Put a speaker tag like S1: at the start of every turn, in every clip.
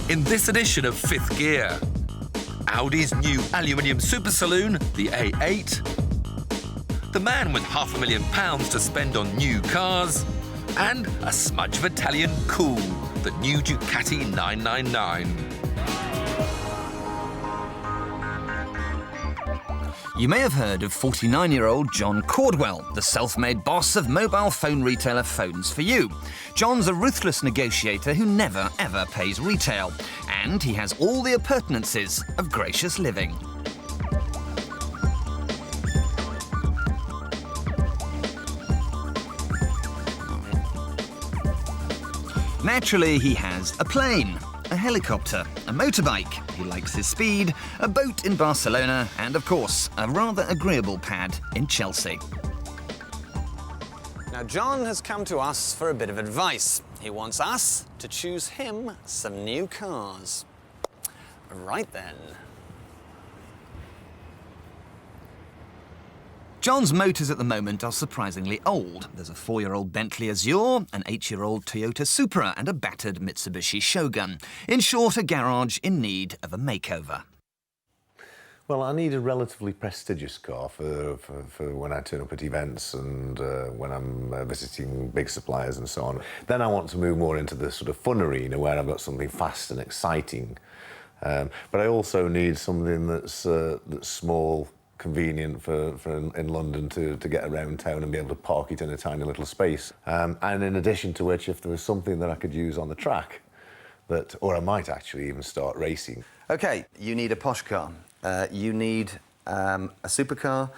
S1: in this edition of Fifth Gear. Audi's new aluminium super saloon, the A8. The man with £500,000 to spend on new cars. And a smudge of Italian cool, the new Ducati 999.
S2: You may have heard of 49-year-old John Caudwell, the self-made boss of mobile phone retailer Phones For You. John's a ruthless negotiator who never, ever pays retail. And he has all the appurtenances of gracious living. Naturally, he has a plane, a helicopter, a motorbike, he likes his speed, a boat in Barcelona, and of course, a rather agreeable pad in Chelsea.
S3: Now, John has come to us for a bit of advice. He wants us to choose him some new cars. Right then.
S2: John's motors at the moment are surprisingly old. There's a 4-year-old Bentley Azure, an 8-year-old Toyota Supra, and a battered Mitsubishi Shogun. In short, a garage in need of a makeover.
S4: Well, I need a relatively prestigious car for when I turn up at events and when I'm visiting big suppliers and so on. Then I want to move more into the sort of fun arena where I've got something fast and exciting. But I also need something that's small, convenient for in London to get around town and be able to park it in a tiny little space. And in addition to which, if there was something that I could use on the track, or I might actually even start racing.
S2: OK, you need a posh car. You need a supercar,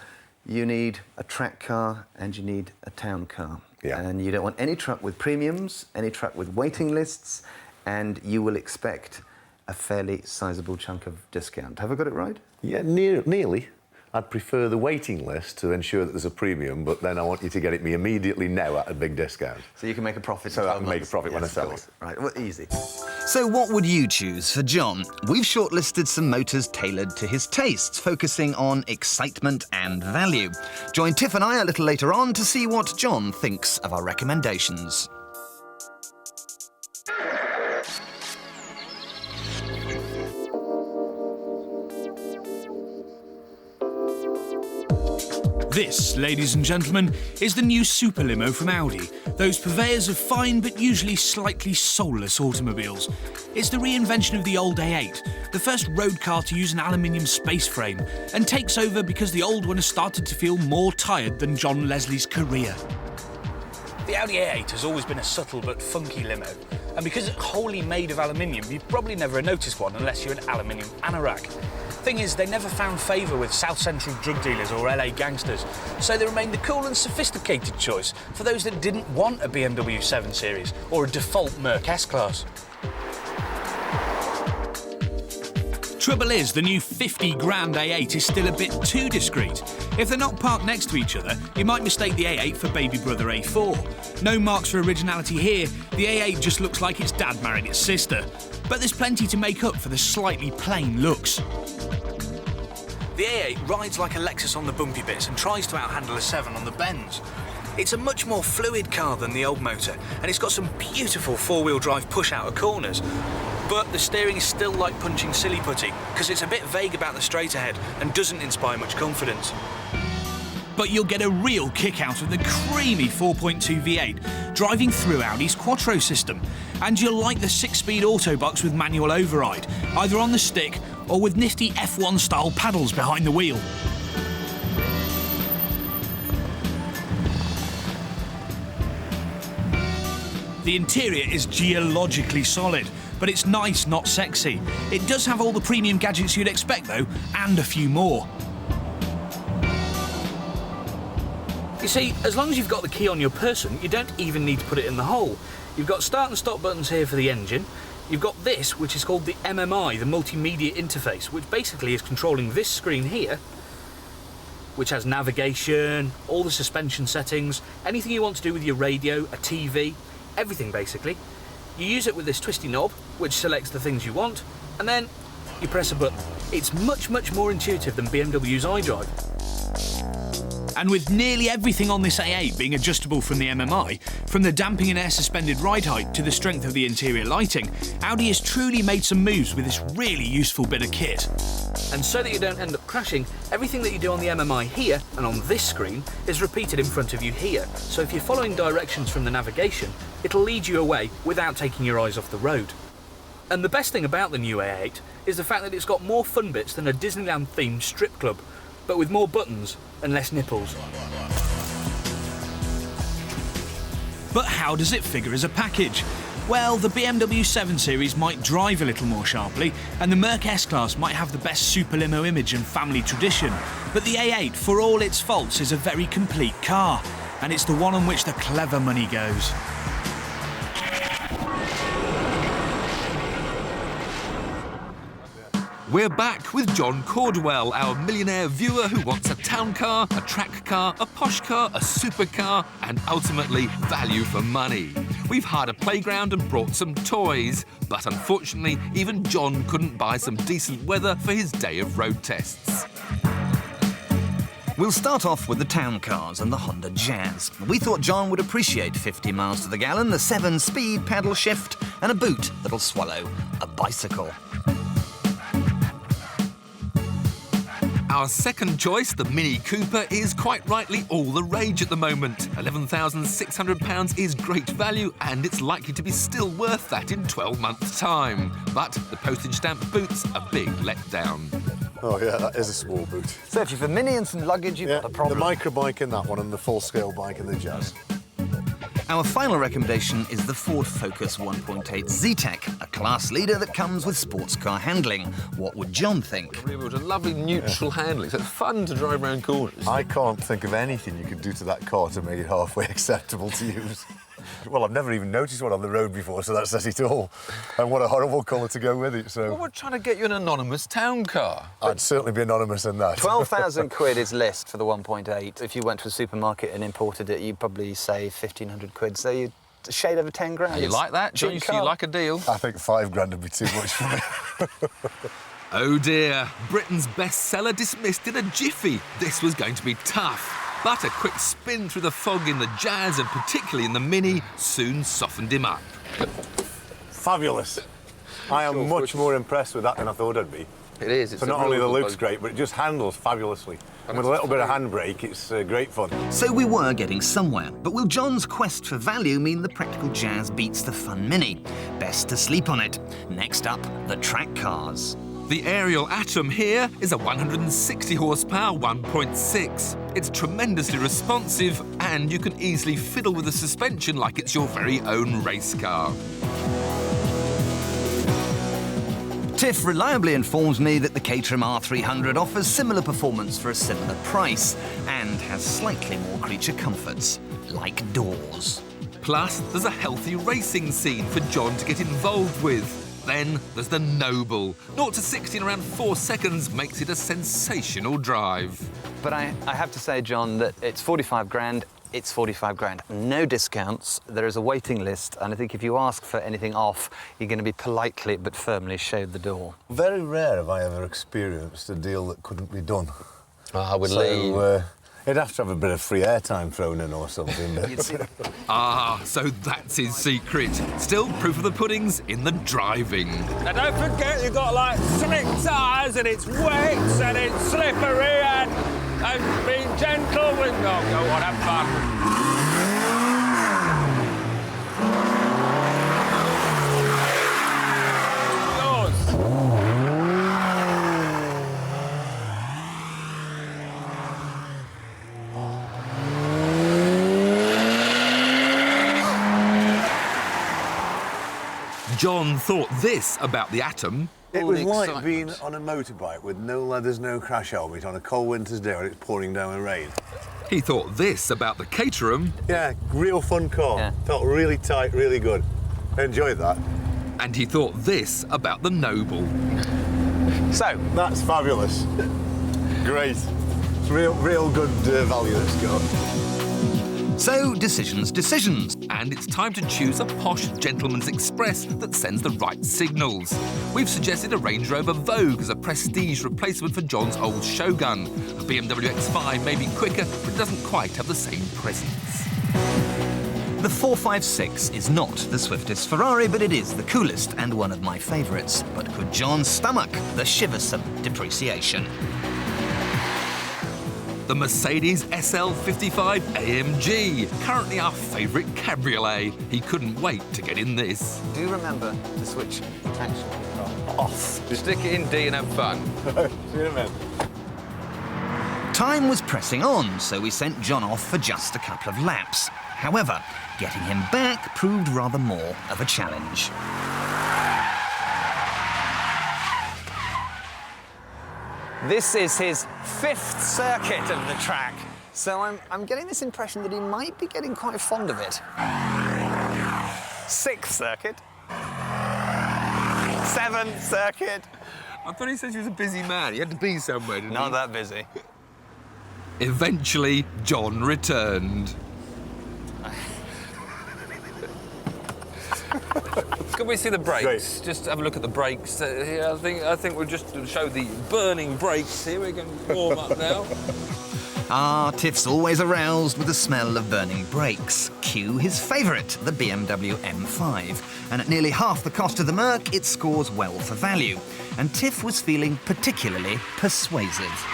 S2: you need a track car, and you need a town car.
S4: Yeah.
S2: And you don't want any truck with premiums, any truck with waiting lists, and you will expect a fairly sizable chunk of discount. Have I got it right?
S4: Yeah, nearly. I'd prefer the waiting list to ensure that there's a premium, but then I want you to get it me immediately now at a big discount.
S2: So you can make a profit.
S4: So I can make a profit when I sell it.
S2: Right, well, easy. So what would you choose for John? We've shortlisted some motors tailored to his tastes, focusing on excitement and value. Join Tiff and I a little later on to see what John thinks of our recommendations.
S5: This, ladies and gentlemen, is the new super limo from Audi, those purveyors of fine but usually slightly soulless automobiles. It's the reinvention of the old A8, the first road car to use an aluminium space frame, and takes over because the old one has started to feel more tired than John Leslie's career. The Audi A8 has always been a subtle but funky limo, and because it's wholly made of aluminium, you've probably never noticed one unless you're an aluminium anorak. Thing is, they never found favour with South Central drug dealers or LA gangsters, so they remained the cool and sophisticated choice for those that didn't want a BMW 7 Series or a default Merc S-Class. Trouble is, the new 50 grand A8 is still a bit too discreet. If they're not parked next to each other, you might mistake the A8 for baby brother A4. No marks for originality here, the A8 just looks like its dad married its sister. But there's plenty to make up for the slightly plain looks. The A8 rides like a Lexus on the bumpy bits and tries to outhandle a 7 on the bends. It's a much more fluid car than the old motor, and it's got some beautiful four-wheel drive push-out of corners. But the steering is still like punching silly putty, because it's a bit vague about the straight ahead and doesn't inspire much confidence. But you'll get a real kick out of the creamy 4.2 V8 driving through Audi's Quattro system. And you'll like the 6-speed auto box with manual override, either on the stick or with nifty F1-style paddles behind the wheel. The interior is geologically solid, but it's nice, not sexy. It does have all the premium gadgets you'd expect, though, and a few more. You see, as long as you've got the key on your person, you don't even need to put it in the hole. You've got start and stop buttons here for the engine. You've got this, which is called the MMI, the multimedia interface, which basically is controlling this screen here, which has navigation, all the suspension settings, anything you want to do with your radio, a TV, everything basically. You use it with this twisty knob, which selects the things you want, and then you press a button. It's much, much more intuitive than BMW's iDrive. And with nearly everything on this A8 being adjustable from the MMI, from the damping and air suspended ride height to the strength of the interior lighting, Audi has truly made some moves with this really useful bit of kit.
S6: And so that you don't end up crashing, everything that you do on the MMI here and on this screen is repeated in front of you here. So if you're following directions from the navigation, it'll lead you away without taking your eyes off the road. And the best thing about the new A8 is the fact that it's got more fun bits than a Disneyland-themed strip club, but with more buttons and less nipples.
S5: But how does it figure as a package? Well, the BMW 7 Series might drive a little more sharply, and the Merc S-Class might have the best super limo image and family tradition. But the A8, for all its faults, is a very complete car, and it's the one on which the clever money goes.
S1: We're back with John Caudwell, our millionaire viewer who wants a town car, a track car, a posh car, a supercar, and ultimately value for money. We've hired a playground and brought some toys, but unfortunately, even John couldn't buy some decent weather for his day of road tests.
S2: We'll start off with the town cars and the Honda Jazz. We thought John would appreciate 50 miles to the gallon, the 7-speed pedal shift, and a boot that'll swallow a bicycle.
S1: Our second choice, the Mini Cooper, is quite rightly all the rage at the moment. £11,600 is great value, and it's likely to be still worth that in 12 months' time. But the postage stamp boot's a big letdown.
S7: Oh yeah, that is a small boot.
S3: So if you've a Mini and some luggage, you've got a problem.
S7: The micro bike in that one and the full-scale bike in the Jazz.
S2: Our final recommendation is the Ford Focus 1.8 Z-Tech, a class leader that comes with sports car handling. What would John think?
S1: It was a lovely neutral handling, so it's fun to drive around corners.
S7: I can't think of anything you could do to that car to make it halfway acceptable to use. Well, I've never even noticed one on the road before, so that says it all. And what a horrible colour to go with it, so...
S1: Well, we're trying to get you an anonymous town car.
S7: I'd certainly be anonymous in that.
S3: 12,000 quid is list for the 1.8. If you went to a supermarket and imported it, you'd probably save 1,500 quid. So you'd a shade over 10 grand.
S1: You like that, John? You like a deal?
S7: I think 5 grand would be too much for me.
S1: Oh dear, Britain's bestseller dismissed in a jiffy. This was going to be tough. But a quick spin through the fog in the Jazz, and particularly in the Mini, soon softened him up.
S7: Fabulous. I am much more impressed with that than I thought I'd be.
S1: It is.
S7: So not only the look's great, but it just handles fabulously. And with a little bit of handbrake, it's great fun.
S2: So we were getting somewhere, but will John's quest for value mean the practical Jazz beats the fun Mini? Best to sleep on it. Next up, the track cars.
S1: The Aerial Atom here is a 160 horsepower 1.6. It's tremendously responsive, and you can easily fiddle with the suspension like it's your very own race car.
S2: Tiff reliably informs me that the Caterham R300 offers similar performance for a similar price and has slightly more creature comforts, like doors.
S1: Plus, there's a healthy racing scene for John to get involved with. Then there's the Noble. 0 to 60 in around 4 seconds makes it a sensational drive.
S3: But I have to say, John, that it's 45 grand. It's 45 grand. No discounts. There is a waiting list, and I think if you ask for anything off, you're going to be politely but firmly showed the door.
S7: Very rare have I ever experienced a deal that couldn't be done.
S1: I would leave.
S7: It'd have to have a bit of free airtime thrown in or something.
S1: So that's his secret. Still, proof of the pudding's in the driving.
S8: Now don't forget you've got like slick tyres and it's wet and it's slippery and being gentle with... Oh, go on, have fun.
S1: John thought this about the Atom.
S7: It was like being on a motorbike with no leathers, no crash helmet on a cold winter's day when it's pouring down with rain.
S1: He thought this about the Caterham.
S7: Yeah, real fun car. Yeah. Felt really tight, really good. Enjoyed that.
S1: And he thought this about the Noble.
S7: So, that's fabulous. Great. It's real good value, this car.
S2: So, decisions.
S1: And it's time to choose a posh gentleman's express that sends the right signals. We've suggested a Range Rover Vogue as a prestige replacement for John's old Shogun. A BMW X5 may be quicker, but it doesn't quite have the same presence.
S2: The 456 is not the swiftest Ferrari, but it is the coolest and one of my favourites. But could John stomach the shiversome depreciation?
S1: The Mercedes SL55 AMG, currently our favourite cabriolet. He couldn't wait to get in this.
S3: Do remember to switch the traction control off.
S1: Just stick it in D and have fun.
S7: See you in a minute.
S2: Time was pressing on, so we sent John off for just a couple of laps. However, getting him back proved rather more of a challenge.
S3: This is his 5th circuit of the track, so I'm getting this impression that he might be getting quite fond of it. 6th circuit. 7th circuit.
S1: I thought he said he was a busy man. He had to be somewhere, didn't he?
S3: Not that busy.
S1: Eventually, John returned. Can we see the brakes?
S7: Great.
S1: Just have a look at the brakes. Here, I think we'll just show the burning brakes. Here, we can warm up now.
S2: Tiff's always aroused with the smell of burning brakes. Cue his favourite, the BMW M5. And at nearly half the cost of the Merc, it scores well for value. And Tiff was feeling particularly persuasive.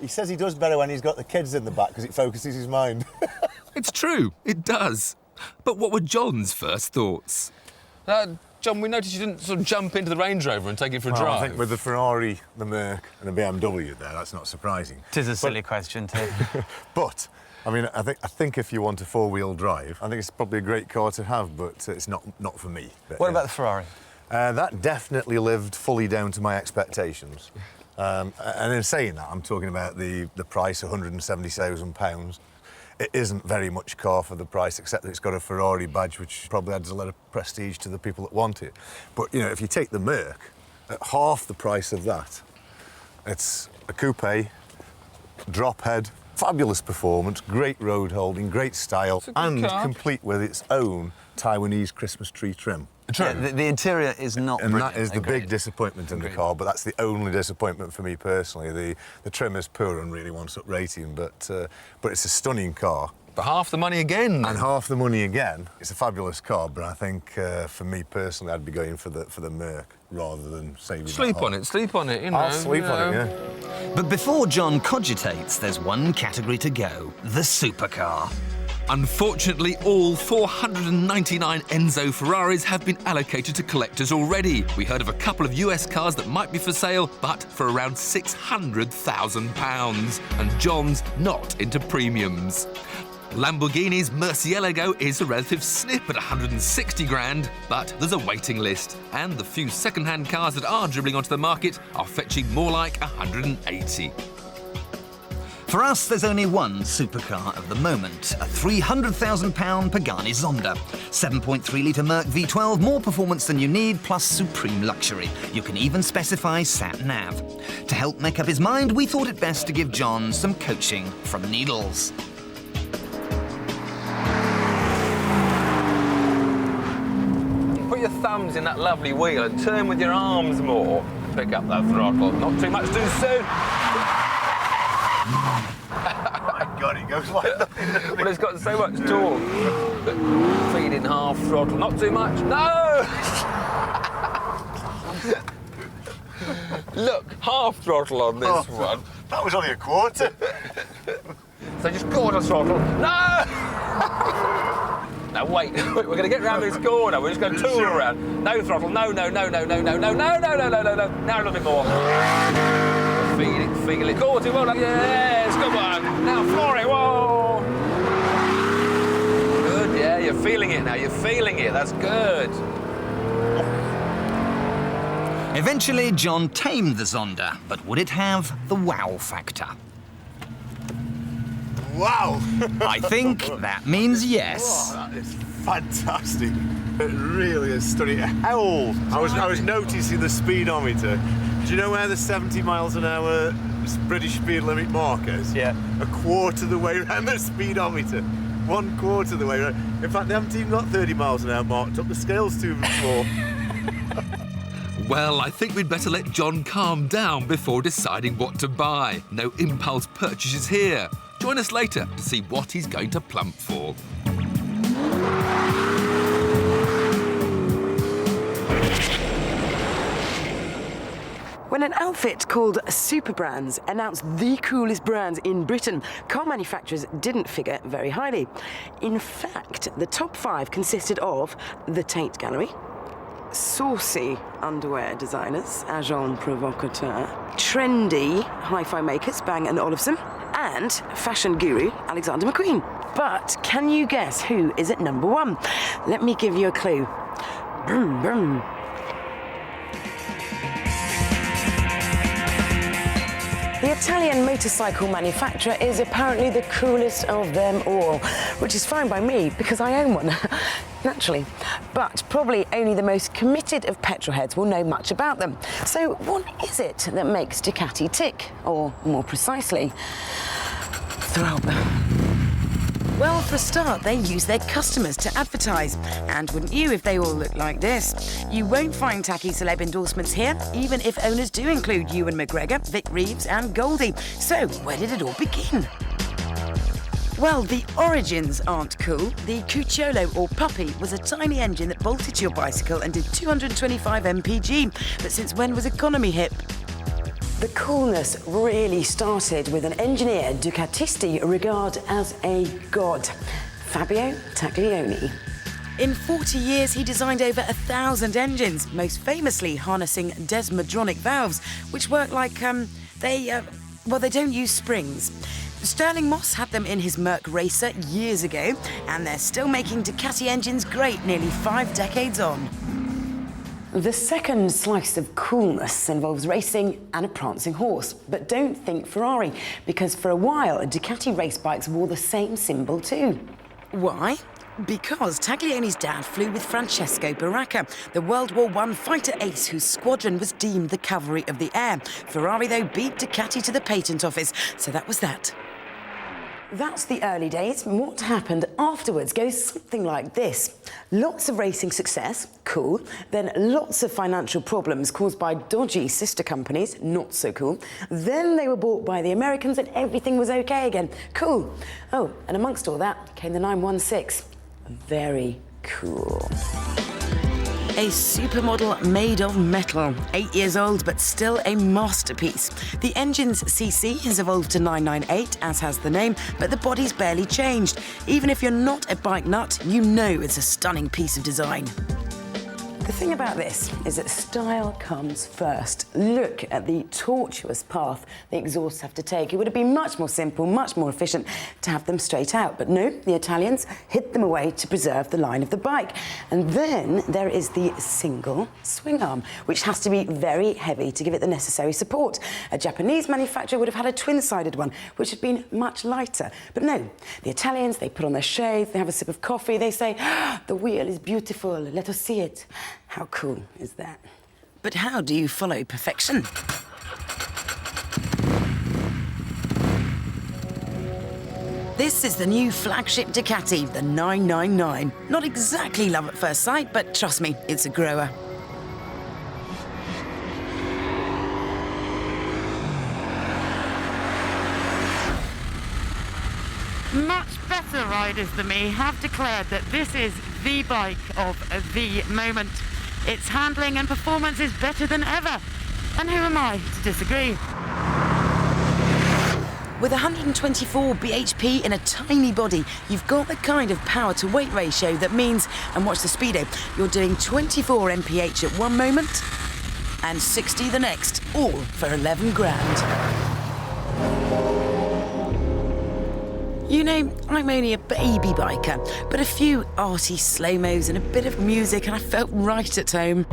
S7: He says he does better when he's got the kids in the back because it focuses his mind.
S1: It's true, it does. But what were John's first thoughts? John, we noticed you didn't sort of jump into the Range Rover and take it for a drive.
S7: I think with the Ferrari, the Merc and the BMW there, that's not surprising.
S3: Tis a silly question, too.
S7: But, I mean, I think if you want a four-wheel drive, I think it's probably a great car to have, but it's not for me. But,
S3: What about the Ferrari?
S7: That definitely lived fully down to my expectations. And in saying that, I'm talking about the price, £170,000. It isn't very much car for the price, except that it's got a Ferrari badge, which probably adds a lot of prestige to the people that want it. But, you know, if you take the Merc, at half the price of that, it's a coupe, drop head, fabulous performance, great road holding, great style, and complete with its own Taiwanese Christmas tree trim.
S3: Yeah, the interior is not
S7: And
S3: brilliant.
S7: that is the big disappointment in the car, but that's the only disappointment for me personally. The trim is poor and really wants up rating, but it's a stunning car.
S1: For half the money again.
S7: And half the money again. It's a fabulous car, but I think for me personally, I'd be going for the Merc rather than saving
S1: Sleep on it, you know.
S7: I'll sleep on it, yeah.
S2: But before John cogitates, there's one category to go, the supercar.
S1: Unfortunately, all 499 Enzo Ferraris have been allocated to collectors already. We heard of a couple of US cars that might be for sale, but for around £600,000. And John's not into premiums. Lamborghini's Murcielago is a relative snip at 160 grand, but there's a waiting list. And the few second-hand cars that are dribbling onto the market are fetching more like 180.
S2: For us, there's only one supercar of the moment, a £300,000 Pagani Zonda. 7.3-litre Merc V12, more performance than you need, plus supreme luxury. You can even specify sat-nav. To help make up his mind, we thought it best to give John some coaching from Needles.
S1: Put your thumbs in that lovely wheel and turn with your arms more. Pick up that throttle. Not too much too soon.
S7: God, it goes like that.
S1: Well, it's got so much torque. Feed in half throttle. Not too much. No! Look, half throttle on this one.
S7: That was only a quarter.
S1: So just quarter throttle. No! Now wait, we're going to get round this corner. We're just going to tool around. No throttle. No. Now a little bit more. Feel it. Quarter, well done. Yes, good one. Now floor it. Whoa. Good, yeah, you're feeling it now. You're feeling it. That's good.
S2: Eventually, John tamed the Zonda, but would it have the wow factor?
S7: Wow!
S2: I think that means yes.
S7: Oh, that is fantastic. It really is stunning. It howled. I was noticing the speedometer Do you know where the 70 miles an hour British speed limit mark is?
S3: Yeah.
S7: A quarter of the way around the speedometer. 1/4 of the way around. In fact, they haven't even got 30 miles an hour marked up. The scale's too small.
S1: Well, I think we'd better let John calm down before deciding what to buy. No impulse purchases here. Join us later to see what he's going to plump for.
S9: When an outfit called Super Brands announced the coolest brands in Britain, car manufacturers didn't figure very highly. In fact, the top 5 consisted of the Tate Gallery, saucy underwear designers, agent provocateur, trendy hi-fi makers, Bang & Olufsen, and fashion guru, Alexander McQueen. But can you guess who is at number 1? Let me give you a clue. Brum, brum. The Italian motorcycle manufacturer is apparently the coolest of them all, which is fine by me because I own one, naturally. But probably only the most committed of petrolheads will know much about them. So what is it that makes Ducati tick? Or more precisely, throb? Well, for a start, they use their customers to advertise. And wouldn't you if they all looked like this? You won't find tacky celeb endorsements here, even if owners do include Ewan McGregor, Vic Reeves and Goldie. So, where did it all begin? Well, the origins aren't cool. The Cucciolo, or Puppy, was a tiny engine that bolted to your bicycle and did 225 mpg. But since when was economy hip? The coolness really started with an engineer Ducatisti regard as a god, Fabio Taglioni. In 40 years, he designed over 1,000 engines, most famously harnessing desmodronic valves, which work like, they don't use springs. Sterling Moss had them in his Merc Racer years ago, and they're still making Ducati engines great nearly 5 decades on. The second slice of coolness involves racing and a prancing horse. But don't think Ferrari, because for a while, Ducati race bikes wore the same symbol too. Why? Because Taglioni's dad flew with Francesco Baracca, the World War I fighter ace whose squadron was deemed the cavalry of the air. Ferrari, though, beat Ducati to the patent office, so that was that. That's the early days. What happened afterwards goes something like this. Lots of racing success, cool. Then lots of financial problems caused by dodgy sister companies, not so cool. Then they were bought by the Americans and everything was okay again, cool. Oh, and amongst all that came the 916. Very cool. A supermodel made of metal, 8 years old, but still a masterpiece. The engine's CC has evolved to 998, as has the name, but the body's barely changed. Even if you're not a bike nut, you know it's a stunning piece of design. The thing about this is that style comes first. Look at the tortuous path the exhausts have to take. It would have been much more simple, much more efficient to have them straight out. But no, the Italians hid them away to preserve the line of the bike. And then there is the single swing arm, which has to be very heavy to give it the necessary support. A Japanese manufacturer would have had a twin-sided one, which had been much lighter. But no, the Italians, they put on their shades, they have a sip of coffee, they say, the wheel is beautiful, let us see it. How cool is that? But how do you follow perfection? This is the new flagship Ducati, the 999. Not exactly love at first sight, but trust me, it's a grower.
S10: Much better riders than me have declared that this is the bike of the moment. Its handling and performance is better than ever. And who am I to disagree?
S9: With 124 bhp in a tiny body, you've got the kind of power-to-weight ratio that means, and watch the speedo, you're doing 24 mph at one moment and 60 the next, all for 11 grand. You know, I'm only a baby biker, but a few arty slow-mos and a bit of music and I felt right at home.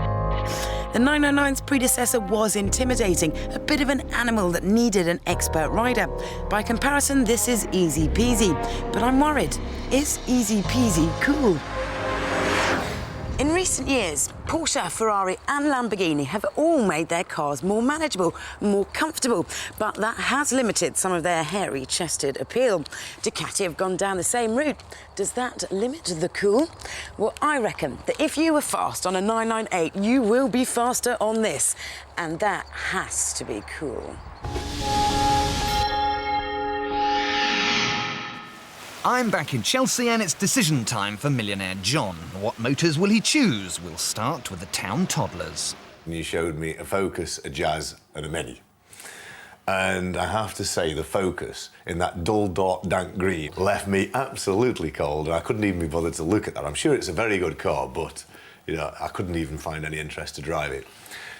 S9: The 999's predecessor was intimidating, a bit of an animal that needed an expert rider. By comparison, this is easy peasy, but I'm worried. Is easy peasy cool? In recent years, Porsche, Ferrari and Lamborghini have all made their cars more manageable, more comfortable, but that has limited some of their hairy-chested appeal. Ducati have gone down the same route. Does that limit the cool? Well, I reckon that if you were fast on a 998, you will be faster on this, and that has to be cool.
S2: I'm back in Chelsea and it's decision time for millionaire John. What motors will he choose? We'll start with the town toddlers.
S4: You showed me a Focus, a Jazz and a Mini. And I have to say the Focus in that dull, dark, dank green left me absolutely cold, and I couldn't even be bothered to look at that. I'm sure it's a very good car, but you know, I couldn't even find any interest to drive it.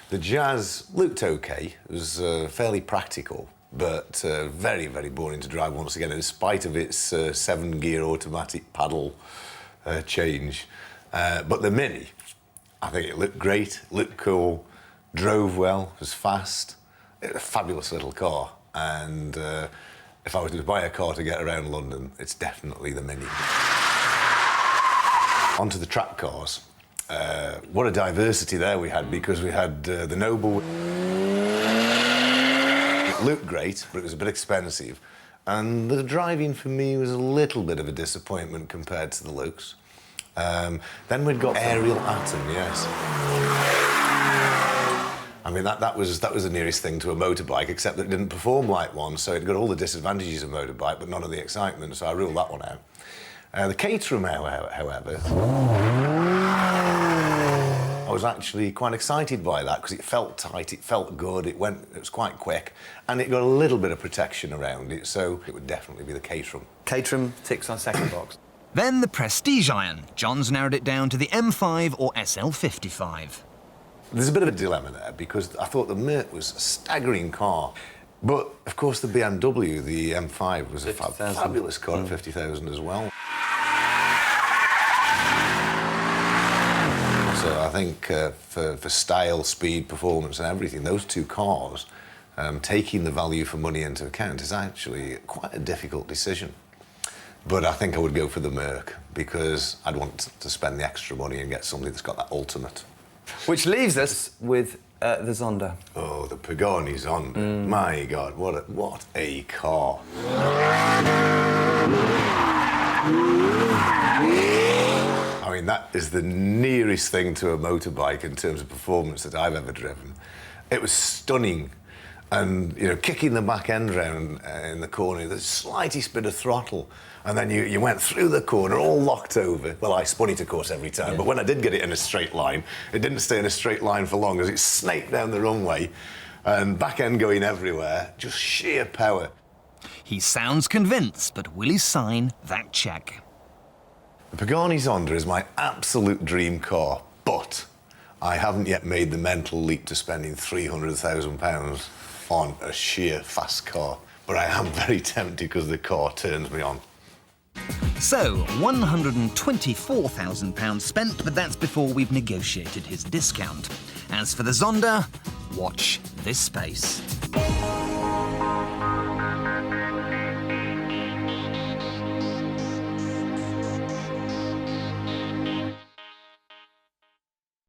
S4: The Jazz looked okay. It was fairly practical, but very, very boring to drive once again, in spite of its 7-gear automatic paddle change. But the Mini, I think it looked great, looked cool, drove well, was fast. It's a fabulous little car, and if I was to buy a car to get around London, it's definitely the Mini. Onto the track cars. What a diversity there we had, because we had the Noble. It looked great, but it was a bit expensive. And the driving for me was a little bit of a disappointment compared to the looks. Then we'd got Aerial Atom, yes. I mean, that was the nearest thing to a motorbike, except that it didn't perform like one, so it got all the disadvantages of motorbike, but none of the excitement, so I ruled that one out. The Caterham, however, I was actually quite excited by that, because it felt tight, it felt good, it was quite quick, and it got a little bit of protection around it, so it would definitely be the Caterham.
S3: Caterham ticks our second box.
S2: Then the Prestige Iron. John's narrowed it down to the M5 or SL55.
S4: There's a bit of a dilemma there, because I thought the Merc was a staggering car. But, of course, the BMW, the M5, was a fabulous car at 50,000 as well. So I think for style, speed, performance and everything, those two cars, taking the value for money into account, is actually quite a difficult decision. But I think I would go for the Merc, because I'd want to spend the extra money and get something that's got that ultimate.
S3: Which leaves us with the Zonda.
S4: Oh, the Pagani Zonda. My God, what a car. I mean, that is the nearest thing to a motorbike in terms of performance that I've ever driven. It was stunning. And, you know, kicking the back end round in the corner, the slightest bit of throttle, and then you went through the corner all locked over. Well, I spun it, of course, every time, but when I did get it in a straight line, it didn't stay in a straight line for long, as it snaked down the runway, and back end going everywhere, just sheer power.
S2: He sounds convinced, but will he sign that cheque?
S4: The Pagani Zonda is my absolute dream car, but I haven't yet made the mental leap to spending £300,000 on a sheer fast car. But I am very tempted, because the car turns me on.
S2: So, £124,000 spent, but that's before we've negotiated his discount. As for the Zonda, watch this space.